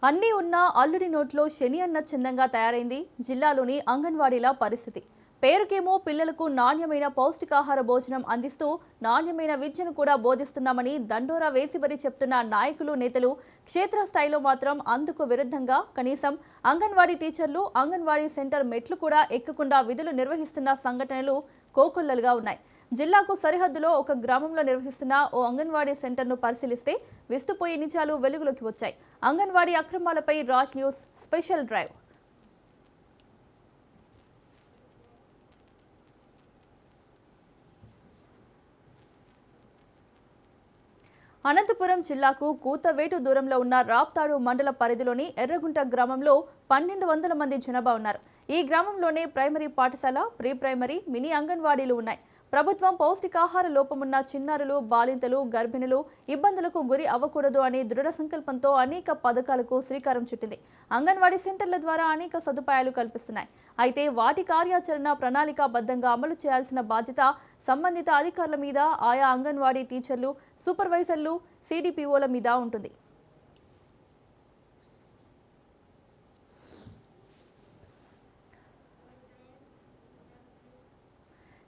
అన్నీ ఉన్న అల్లుడి నోట్లో శని అన్న చందంగా తయారైంది జిల్లాలోని అంగన్వాడీల పరిస్థితి. పేరుకేమో పిల్లలకు నాణ్యమైన పౌష్టికాహార భోజనం అందిస్తూ నాణ్యమైన విద్యను కూడా బోధిస్తున్నామని దండోరా వేసిబరి చెప్తున్న నాయకులు నేతలు క్షేత్రస్థాయిలో మాత్రం అందుకు విరుద్ధంగా కనీసం అంగన్వాడీ టీచర్లు అంగన్వాడీ సెంటర్ మెట్లు కూడా ఎక్కకుండా విధులు నిర్వహిస్తున్న సంఘటనలు కోకొల్లలుగా ఉన్నాయి. జిల్లాకు సరిహద్దులో ఒక గ్రామంలో నిర్వహిస్తున్న ఓ అంగన్వాడీ సెంటర్ను పరిశీలిస్తే విస్తుపోయే నిజాలు వెలుగులోకి వచ్చాయి. అంగన్వాడీ అక్రమాలపై Raj news special drive. Anantapuram జిల్లాకు కూతవేటు దూరంలో ఉన్న రాప్తాడు మండల పరిధిలోని ఎర్రగుంట గ్రామంలో 1200 మంది జనాభా ఉన్నారు. ఈ గ్రామంలోనే ప్రైమరీ పాఠశాల, ప్రీ ప్రైమరీ, మినీ అంగన్వాడీలు ఉన్నాయి. ప్రభుత్వం పౌష్టికాహార లోపమున్న చిన్నారులు, బాలింతలు, గర్భిణులు ఇబ్బందులకు గురి అవ్వకూడదు అనే దృఢ సంకల్పంతో అనేక పథకాలకు శ్రీకారం చుట్టింది. అంగన్వాడీ సెంటర్ల ద్వారా అనేక సదుపాయాలు కల్పిస్తున్నాయి. అయితే వాటి కార్యాచరణ ప్రణాళికాబద్ధంగా అమలు చేయాల్సిన బాధ్యత సంబంధిత అధికారుల మీద, ఆయా అంగన్వాడీ టీచర్లు, సూపర్వైజర్లు, సిడిపిఓల మీద ఉంటుంది.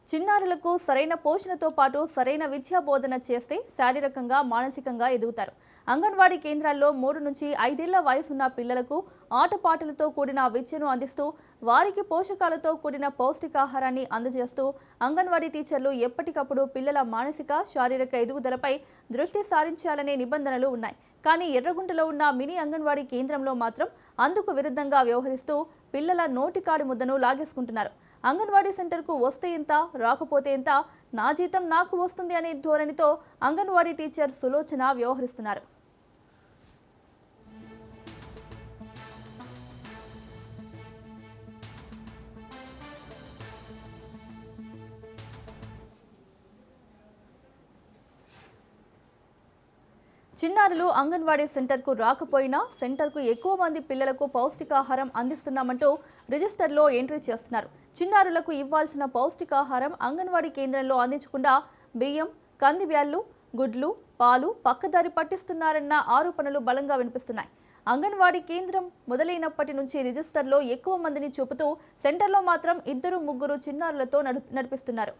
చిన్నారులకు సరైన పోషణతో పాటు సరైన విద్యా బోధన చేస్తే శారీరకంగా, మానసికంగా ఎదుగుతారు. అంగన్వాడీ కేంద్రాల్లో 3 నుంచి 5 ఏళ్ల వయసున్న పిల్లలకు ఆటపాటలతో కూడిన విద్యను అందిస్తూ వారికి పోషకాలతో కూడిన పౌష్టికాహారాన్ని అందజేస్తూ అంగన్వాడీ టీచర్లు ఎప్పటికప్పుడు పిల్లల మానసిక, శారీరక ఎదుగుదలపై దృష్టి సారించాలనే నిబంధనలు ఉన్నాయి. కానీ ఎర్రగుంటలో ఉన్న మినీ అంగన్వాడీ కేంద్రంలో మాత్రం అందుకు విరుద్ధంగా వ్యవహరిస్తూ పిల్లల నోటికాడి ముద్దను లాగేసుకుంటున్నారు. అంగన్వాడీ సెంటర్కు వస్తే ఎంత, రాకపోతే ఎంత, నా జీతం నాకు వస్తుంది అనే ధోరణితో అంగన్వాడీ టీచర్ సులోచన వ్యవహరిస్తున్నారు. చిన్నారులు అంగన్వాడీ సెంటర్కు రాకపోయినా సెంటర్కు ఎక్కువ మంది పిల్లలకు పౌష్టికాహారం అందిస్తున్నామంటూ రిజిస్టర్లో ఎంట్రీ చేస్తున్నారు. చిన్నారులకు ఇవ్వాల్సిన పౌష్టికాహారం అంగన్వాడీ కేంద్రంలో అందించకుండా బియ్యం, కంది బ్యాళ్లు, గుడ్లు, పాలు పక్కదారి పట్టిస్తున్నారన్న ఆరోపణలు బలంగా వినిపిస్తున్నాయి. అంగన్వాడీ కేంద్రం మొదలైనప్పటి నుంచి రిజిస్టర్లో ఎక్కువ మందిని చూపుతూ సెంటర్లో మాత్రం 2-3 చిన్నారులతో నడిపిస్తున్నారు.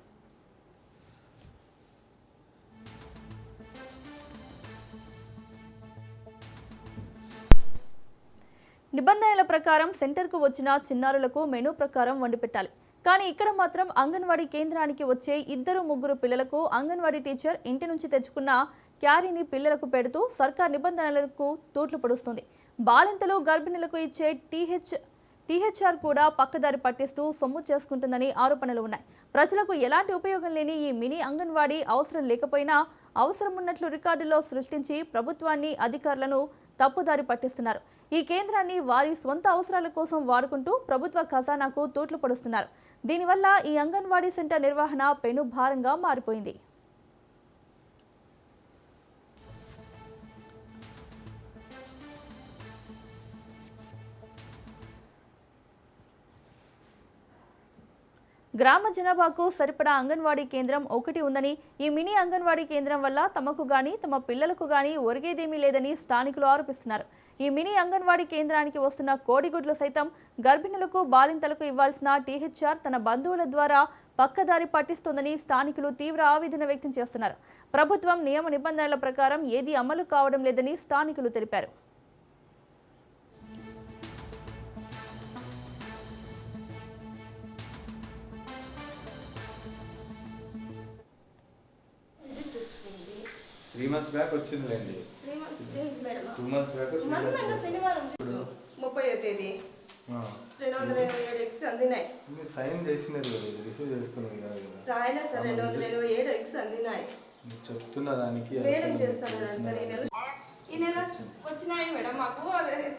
నిబంధనల ప్రకారం సెంటర్కు వచ్చిన చిన్నారులకు మెనూ ప్రకారం వండి పెట్టాలి. కానీ ఇక్కడ మాత్రం అంగన్వాడీ కేంద్రానికి వచ్చే 2-3 పిల్లలకు అంగన్వాడీ టీచర్ ఇంటి నుంచి తెచ్చుకున్న క్యారీని పిల్లలకు పెడుతూ సర్కార్ నిబంధనలకు తూట్లు పొడుస్తుంది. బాలింతలు, గర్భిణులకు ఇచ్చే టీహెచ్ఆర్ కూడా పక్కదారి పట్టిస్తూ సొమ్ము చేసుకుంటుందని ఆరోపణలు ఉన్నాయి. ప్రజలకు ఎలాంటి ఉపయోగం లేని ఈ మినీ అంగన్వాడీ అవసరం లేకపోయినా అవసరం ఉన్నట్లు రికార్డుల్లో సృష్టించి ప్రభుత్వాన్ని, అధికారులను తప్పుదారి పట్టిస్తున్నారు. ఈ కేంద్రాన్ని వారి స్వంత అవసరాల కోసం వాడుకుంటూ ప్రభుత్వ ఖజానాకు తూట్లు పొడుస్తున్నారు. దీనివల్ల ఈ అంగన్వాడీ సెంటర్ నిర్వహణ పెను భారంగా మారిపోయింది. గ్రామ జనాభాకు సరిపడా అంగన్వాడీ కేంద్రం ఒకటి ఉందని, ఈ మినీ అంగన్వాడీ కేంద్రం వల్ల తమకు గాని, తమ పిల్లలకు గాని ఒరిగేదేమీ లేదని స్థానికులు ఆరోపిస్తున్నారు. ఈ మినీ అంగన్వాడీ కేంద్రానికి వస్తున్న కోడిగుడ్లు సైతం గర్భిణులకు, బాలింతలకు ఇవ్వాల్సిన టీహెచ్ఆర్ తన బంధువుల ద్వారా పక్కదారి పట్టిస్తోందని స్థానికులు తీవ్ర ఆవేదన వ్యక్తం చేస్తున్నారు. ప్రభుత్వం నియమ నిబంధనల ప్రకారం ఏదీ అమలు కావడం లేదని స్థానికులు తెలిపారు. Three months back వచ్చిందిలేండి. 2 months back శనివారం 30వ తేదీ 227 ఎగ్స్ అందినాయి. మీరు సైన్ చేసినది రిసీవ్ చేసుకున్నది కాదు కదా. రాయలే సార్, 227 ఎగ్స్ అందినాయి. చెప్తున్న దానికి మేడం చేస్తాను సార్. ఈ నెల వచ్చినాయి మేడం. మాకు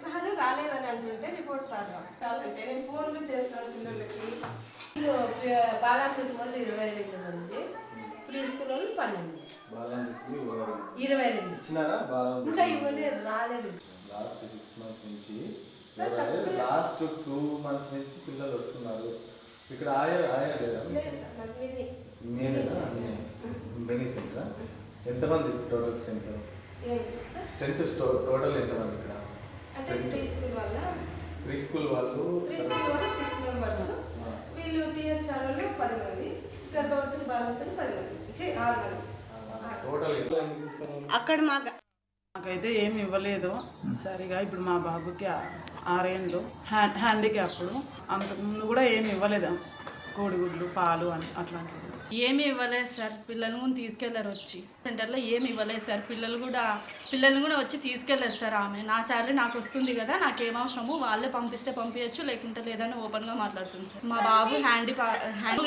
సార్ రాలేదని అంటుంటే రిపోర్ట్ సార్ కావాలంటే నేను ఫోన్లు చేస్తాను పిల్లలకి. బాలాపూర్ వాళ్ళు 22 మంది, ప్రీ స్కూల్ వాళ్ళు 12. ఇచ్చినారా? ఇంకా ఇవ్వలేదు, రాలేదు. లాస్ట్ 6 months నుంచి, లాస్ట్ 2 months నుంచి పిల్లలు వస్తున్నారు. ఇక్కడ ఆయన లేదా? బెనిసెంట్రా? ఎంతమంది టోటల్ స్ట్రెంత్? టోటల్ ఎంతమంది ఇక్కడ? వాళ్ళ ప్రీ స్కూల్ వాళ్ళు 6 మెంబర్స్, వీళ్ళు టీహెచ్ఆర్ వాళ్ళు 10 మంది, గర్భవతులు బాలింతలు 10 మంది, 6 మంది టోటల్. అక్కడ నాకైతే ఏమి ఇవ్వలేదు సరిగా. ఇప్పుడు మా బాబుకి 6 ఏళ్ళు, హ్యాండిక్యాప్డ్. అంతకుముందు కూడా ఏమి ఇవ్వలేదు, కోడిగుడ్లు పాలు అని అట్లాంటివి ఏమి ఇవ్వలేదు సార్. పిల్లలు కూడా తీసుకెళ్లారు వచ్చి సెంటర్లో, ఏమి ఇవ్వలేదు సార్. పిల్లలు కూడా వచ్చి తీసుకెళ్లారు సార్. ఆమె నా శాలరీ నాకు వస్తుంది కదా, నాకేం అవసరము, వాళ్ళే పంపిస్తే పంపించచ్చు, లేకుంటే లేదని ఓపెన్గా మాట్లాడుతుంది సార్. మా బాబు హ్యాండ్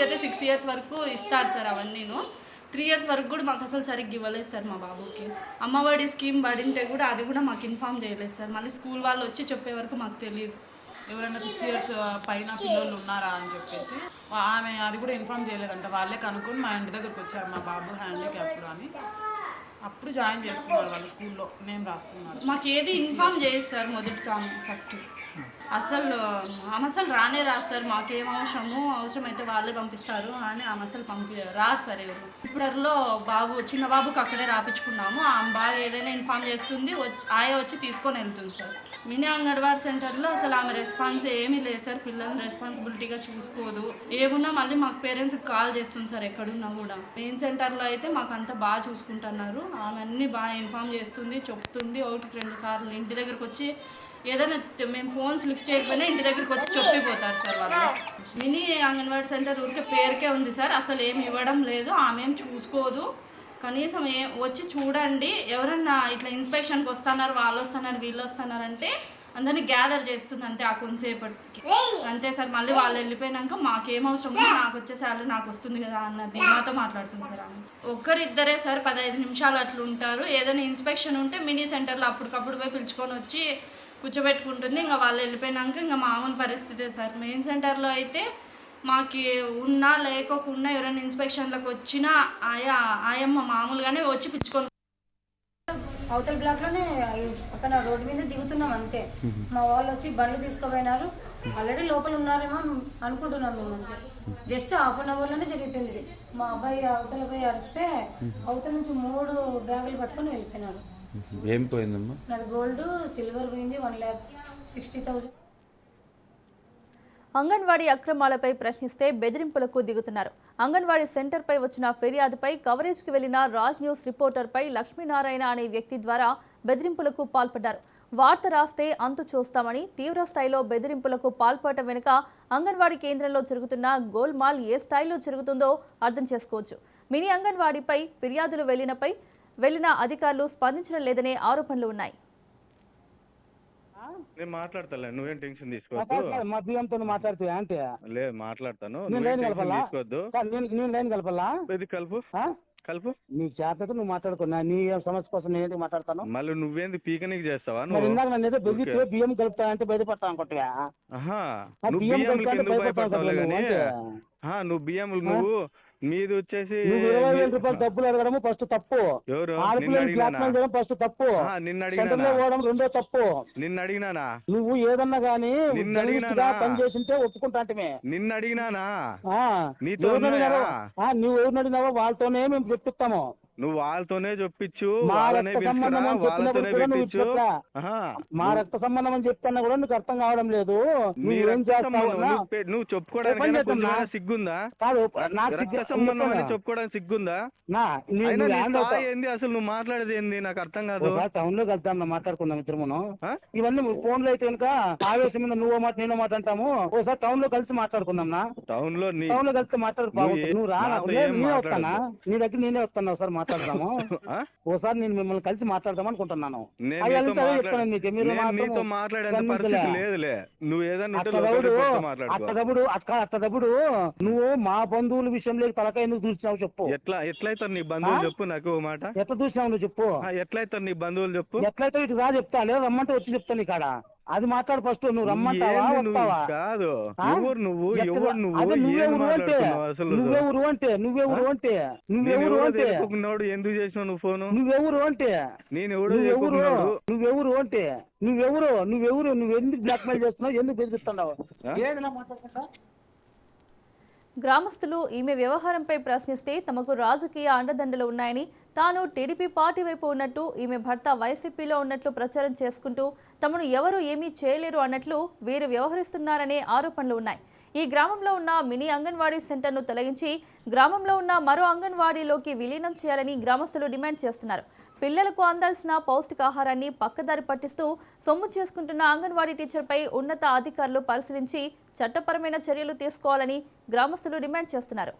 అయితే 6 ఇయర్స్ వరకు ఇస్తారు సార్. అవన్నీను 3 ఇయర్స్ వరకు కూడా మాకు అసలు సరిగ్గా ఇవ్వలేదు సార్. మా బాబుకి అమ్మఒడి స్కీమ్ పడింటే కూడా అది కూడా మాకు ఇన్ఫామ్ చేయలేదు సార్. మళ్ళీ స్కూల్ వాళ్ళు వచ్చి చెప్పే వరకు మాకు తెలియదు ఎవరైనా 6 ఇయర్స్ పైన పిల్లలు ఉన్నారా అని చెప్పేసి. ఆమె అది కూడా ఇన్ఫామ్ చేయలేదంట. వాళ్ళే కనుక్కొని మా ఇంటి దగ్గరకు వచ్చారు, మా బాబు హ్యాండిక్యాప్డ్ అని. అప్పుడు జాయిన్ చేసుకున్నారు వాళ్ళు స్కూల్లో, నేమ్ రాసుకున్నారు. మాకు ఏది ఇన్ఫామ్ చేయదు సార్. మొదటి ఫస్ట్ అసలు ఆమె అసలు రానే రాదు సార్. మాకేం అవసరమైతే వాళ్ళే పంపిస్తారు అని ఆమె అసలు రాదు సార్ ఎవరు. ఇప్పుడులో చిన్న బాబుకి అక్కడే రాపించుకున్నాము. ఆమె బాగా ఏదైనా ఇన్ఫామ్ చేస్తుంది, ఆయా వచ్చి తీసుకొని వెళ్తుంది సార్. మినీ అంగన్వాడీ సెంటర్లో అసలు ఆమె రెస్పాన్స్ ఏమీ లేదు సార్. పిల్లల్ని రెస్పాన్సిబిలిటీగా చూసుకోదు. ఏమున్నా మళ్ళీ మాకు పేరెంట్స్కి కాల్ చేస్తుంది సార్ ఎక్కడున్నా కూడా. మెయిన్ సెంటర్లో అయితే మాకు అంతా బాగా చూసుకుంటున్నారు. ఆమె అన్నీ బాగా ఇన్ఫామ్ చేస్తుంది, చెప్తుంది. 1-2 సార్లు ఇంటి దగ్గరకు వచ్చి ఏదైనా మేము ఫోన్స్ లిఫ్ట్ చేయకపోయినా ఇంటి దగ్గరికి వచ్చి చెప్పిపోతారు సార్ వాళ్ళు. మినీ అంగన్వాడీ సెంటర్ ఊరికే పేరుకే ఉంది సార్, అసలు ఏమి ఇవ్వడం లేదు. ఆమె ఏం చూసుకోదు. కనీసం వచ్చి చూడండి, ఎవరన్నా ఇట్లా ఇన్స్పెక్షన్కి వస్తున్నారు, వాళ్ళు వస్తున్నారు, వీళ్ళు వస్తున్నారంటే అందరినీ గ్యాదర్ చేస్తుంది అంతే ఆ కొంతసేపటికి అంతే సార్. మళ్ళీ వాళ్ళు వెళ్ళిపోయినాక మాకేం అవసరం ఉంది, నాకు వచ్చే శాలరీ నాకు వస్తుంది కదా అన్నది మాతో మాట్లాడుతుంది సార్. ఆమె ఒక్కరిద్దరే సార్, 15 నిమిషాలు అట్లా ఉంటారు. ఏదైనా ఇన్స్పెక్షన్ ఉంటే మినీ సెంటర్లో అప్పటికప్పుడు పోయి పిలుచుకొని వచ్చి కూర్చోబెట్టుకుంటుంది. ఇంకా వాళ్ళు వెళ్ళిపోయినాక ఇంకా మామూలు పరిస్థితే సార్. మెయిన్ సెంటర్లో అయితే మాకు ఉన్నా లేకోకుండా ఎవరైనా ఇన్స్పెక్షన్లకు వచ్చినా ఆయమ్మ మామూలుగానే వచ్చి పిచ్చుకొని అవతల బ్లాక్ లోనే అక్కడ రోడ్డు మీద దిగుతున్నాం అంతే. మా వాళ్ళు వచ్చి బండ్లు తీసుకుపోయినారు. ఆల్రెడీ లోపల ఉన్నారేమో అనుకుంటున్నాం మేము అంతే. జస్ట్ హాఫ్ అన్ అవర్ లోనే జరిగిపోయింది ఇది. మా అబ్బాయి అవతల పోయి అరిస్తే అవతల నుంచి 3 బ్యాగులు పట్టుకొని వెళ్ళిపోయినారు. ఏం పోయిందమ్మా? నాకు గోల్డ్ సిల్వర్ పోయింది 1,60,000. అంగన్వాడీ అక్రమాలపై ప్రశ్నిస్తే బెదిరింపులకు దిగుతున్నారు. అంగన్వాడీ సెంటర్పై వచ్చిన ఫిర్యాదుపై కవరేజ్కి వెళ్లిన రాజ్ న్యూస్ రిపోర్టర్పై లక్ష్మీనారాయణ అనే వ్యక్తి ద్వారా బెదిరింపులకు పాల్పడ్డారు. వార్త రాస్తే అంతు చూస్తామని తీవ్ర స్థాయిలో బెదిరింపులకు పాల్పడటం వెనుక అంగన్వాడీ కేంద్రంలో జరుగుతున్న గోల్మాల్ ఏ స్థాయిలో జరుగుతుందో అర్థం చేసుకోవచ్చు. మినీ అంగన్వాడీపై ఫిర్యాదులు వెళ్లిన అధికారులు స్పందించడం లేదనే ఆరోపణలు ఉన్నాయి. నేను మాట్లాడతాను, నువ్వేం టెన్షన్ తీసుకోవద్దు. మా బియ్యంతో మాట్లాడుతూ అంటే లేదు మాట్లాడతాను, తీసుకోవద్దు. నేను లైన్ కలపాలా? ఇది కలుపు కలుపు. నీ చేతకు నువ్వు మాట్లాడుకున్నా, నీ సమస్య కోసం నేను మాట్లాడతాను. మళ్ళీ నువ్వేంది పీకనికి చేస్తావా? ఇందాక నన్ను ఏదో బెదిరితే బియ్యం కలుపుతా అంటే భయపడతా అనుకుంటా. నువ్వు బియ్యం ఎందుకు భయపడతావులే కానీ నువ్వు బియ్యం నువ్వు మీది వచ్చేసి 20,000 రూపాయలు డబ్బులు అడగడం ఫస్ట్ తప్పు. ఎవరు ఫస్ట్ తప్పు. నిన్న రెండో తప్పు. నిన్న అడిగినానా? నువ్వు ఏదన్నా గానీ నిన్న అడిగినా పని చేసింటే ఒప్పుకుంటా అంటే. నిన్న అడిగినానా? నువ్వు ఎవరిని అడిగినావో వాళ్ళతోనే మేము చెప్పిస్తాము. నువ్వు వాళ్ళతోనే చెప్పించు, మా వాళ్ళతోనే రక్త సంబంధం అని చెప్తున్నా కూడా నీకు అర్థం కావడం లేదు. నువ్వేం చేస్తావు? నువ్వు చెప్పుకోవడానికి సిగ్గుందా? కాదు, సంబంధం అని చెప్పుకోవడానికి సిగ్గుందా? ఏంది అసలు నువ్వు మాట్లాడేది ఏంది నాకు అర్థం కాదు. టౌన్ లో వెళ్తాం, మాట్లాడుకుందాం ఇద్దరును. ఇవన్నీ ఫోన్ లో అయితే కనుక ఆవేశం మీద నువ్వు మాట నేనో మాట అంటాము. ఒకసారి టౌన్ లో కలిసి మాట్లాడుకుందాం. టౌన్ లో కలిసి మాట్లాడుకోవచ్చు. నువ్వు రా, నేనే వస్తానా నీ దగ్గర, నేనే వస్తాను. ఒకసారి మాట్లాడదాము. ఒకసారి నేను మిమ్మల్ని కలిసి మాట్లాడదాం అనుకుంటున్నాను. నీతో మాట్లాడే పరిస్థితి లేదులే. నువ్వు ఏదన్నా అట్టదప్పుడు నువ్వు మా బంధువుల విషయంలో తలకాయ ఎందుకు చూసినావు చెప్పు. ఎట్లయితే నీ బంధువులు చెప్పు నాకు మాట. ఎట్లా చూసినావు నువ్వు చెప్పు. ఎట్లయితే నీ బంధువులు చెప్పు. ఎట్లయితే ఇటు రా చెప్తా, లేదా రమ్మంటే వచ్చి చెప్తాను ఇక్కడ. అది మాట్లాడు ఫస్ట్. నువ్వు రమ్మంటావా వస్తావా? కాదు, ఎవరు నువ్వు నువ్వెవరు అంటే ఎందుకు చేసినావు నువ్వు ఫోను? నువ్వెవరు అంటే నేను నువ్వెవరు అంటే నువ్వు ఎందుకు బ్లాక్ మెయిల్ చేస్తున్నావు? ఎందుకు బెదిరిస్తున్నావు? ఏదైనా మాట్లాడుకుంటా. గ్రామస్తులు ఈమె వ్యవహారంపై ప్రశ్నిస్తే తమకు రాజకీయ అండదండలు ఉన్నాయని, తాను టీడీపీ పార్టీ వైపు ఉన్నట్టు, ఈమె భర్త వైసీపీలో ఉన్నట్లు ప్రచారం చేసుకుంటూ తమను ఎవరూ ఏమీ చేయలేరు అన్నట్లు వీరు వ్యవహరిస్తున్నారనే ఆరోపణలు ఉన్నాయి. ఈ గ్రామంలో ఉన్న మినీ అంగన్వాడీ సెంటర్ను తొలగించి గ్రామంలో ఉన్న మరో అంగన్వాడీలోకి విలీనం చేయాలని గ్రామస్తులు డిమాండ్ చేస్తున్నారు. పిల్లలకు అందాల్సిన పౌష్టికాహారాన్ని పక్కదారి పట్టిస్తూ సొమ్ము చేసుకుంటున్న అంగన్వాడీ టీచర్పై ఉన్నత అధికారులు పరిశీలించి చట్టపరమైన చర్యలు తీసుకోవాలని గ్రామస్తులు డిమాండ్ చేస్తున్నారు.